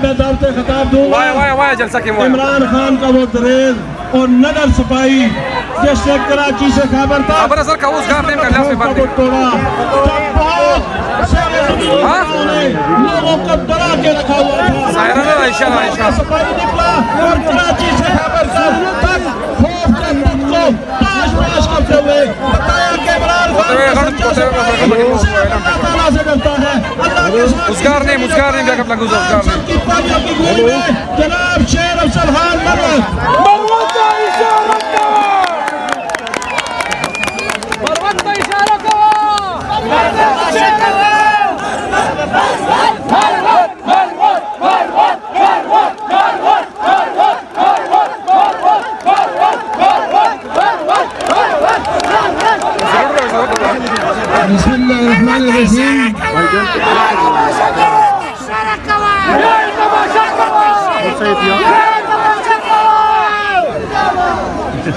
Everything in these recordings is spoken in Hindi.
मैं दावत खिताब दूंगा इमरान खान का वो दरेज और नगर सफाई जिसने कराची से खबर था तोड़ा, लोगों को डरा के रखा हुआ था, सफाई निकला और कराची से खबर तक खौफ के दुख को ताश पाश करते हुए बताया कि इमरान खान से डरता है। जनाब शेर अफजल खान मरवत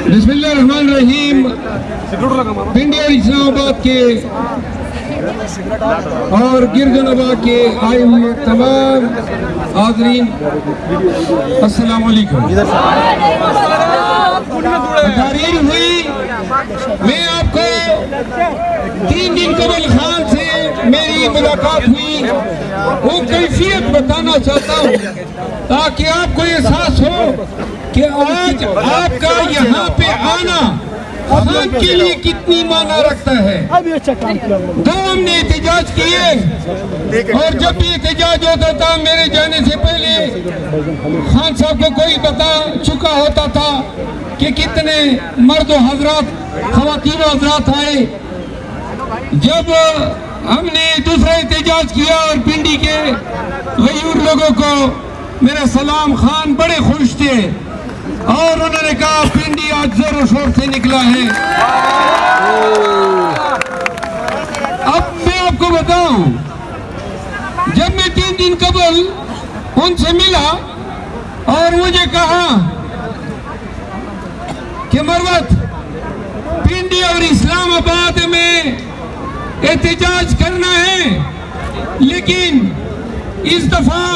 बिस्मिल्लाहिर्रहमानिर्रहीम। पिंडी और इस्लामाबाद के और गिरजनवा के आए हुए तमाम हाज़रीन अस्सलाम वालेकुम। तकरीर हुई, मैं आपको 3 दिन कबल खान से मेरी मुलाकात हुई, वो कैफियत बताना चाहता हूँ ताकि आपको एहसास हो कि आज आपका यहाँ पे आना खान के लिए कितनी माना रखता है। तो हमने एहतजाज किए और जब भी एहतजाज होता था मेरे जाने से पहले खान साहब को कोई बता चुका होता था कि कितने मर्द हजरात खवातीन हजरात आए। जब हमने दूसरा एहतजाज किया और पिंडी के गयूर लोगों को मेरा सलाम, खान बड़े खुश थे और उन्होंने कहा पिंडी आज जोरों शोर से निकला है। अब मैं आपको बताऊं, जब मैं 3 दिन कबल उनसे मिला और मुझे कहा कि मरवत, पिंडी और इस्लामाबाद में एहतजाज करना है, लेकिन इस दफा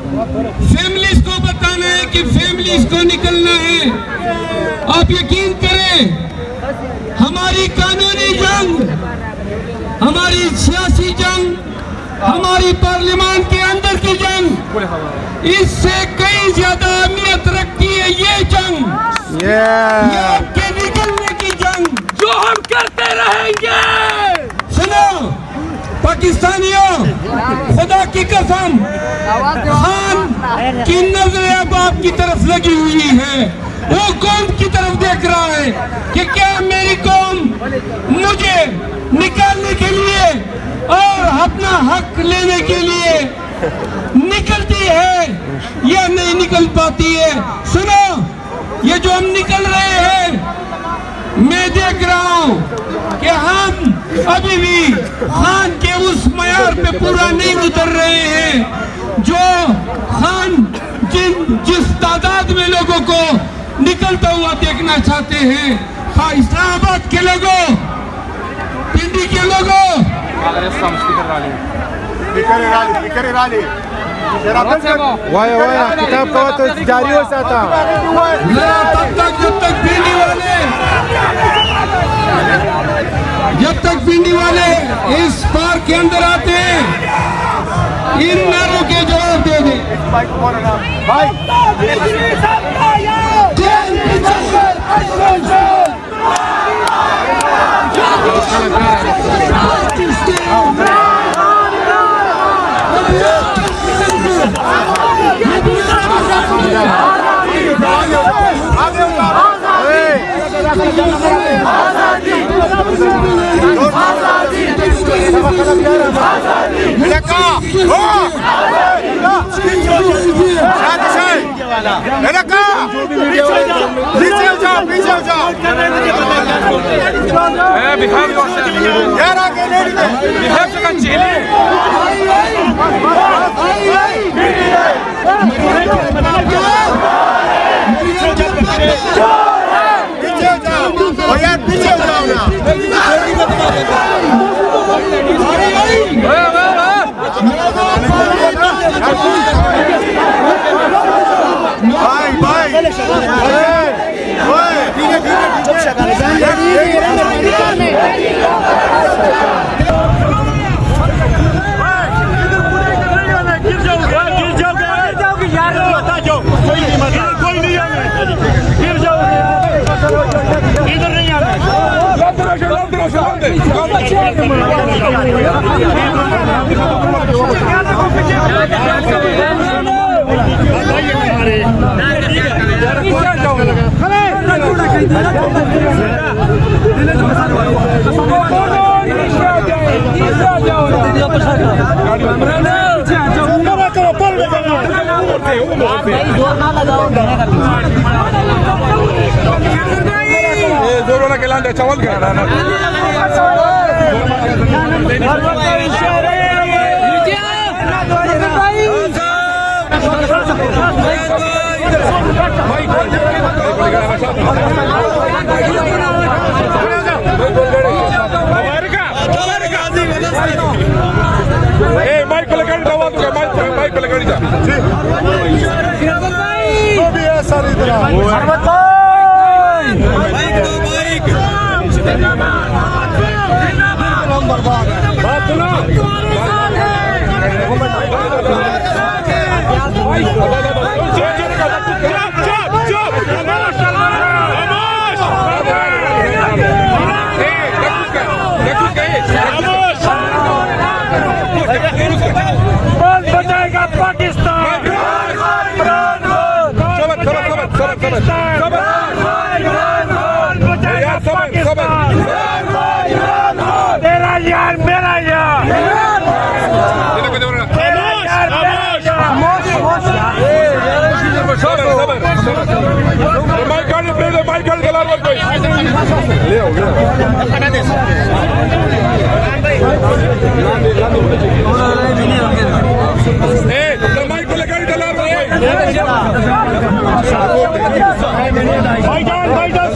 फैमिलीज को बताना है कि फैमिलीज को निकलना है। आप यकीन करें, हमारी कानूनी जंग, हमारी सियासी जंग, हमारी पार्लियामेंट के अंदर की जंग, इससे कई ज्यादा अहमियत रखती है ये जंग, ये आपके निकलने की जंग जो हम करते रहेंगे। सुनो पाकिस्तानियों, खुदा की कसम, खान की नजरें अब आपकी तरफ लगी हुई है। वो कौम की तरफ देख रहा है कि क्या मेरी कौम मुझे निकालने के लिए और अपना हक लेने के लिए निकलती है या नहीं निकल पाती है। सुनो, ये जो हम निकल रहे हैं, मैं देख रहा हूँ कि हम अभी भी खान के उस मयार पे पूरा नहीं उतर रहे हैं जो खान जिस तादाद में लोगों को निकलता हुआ देखना चाहते हैं। इस्लामाबाद के लोगों, पिंडी के लोगों, किताब का तो जारी हो सकता तब तक जब तक पिंडी वाले इस पार्क के अंदर आते हैं, इन नारों के जवाब दे दें। भाई पीछे जोर वाला केला चावल का माइक पे लगा दवा दूंगा माइक पे लगा दीजिए वो भी है सारी तरह बात सुनो बचाएगा पाकिस्तान तेरा यार मेरा यार भाईजान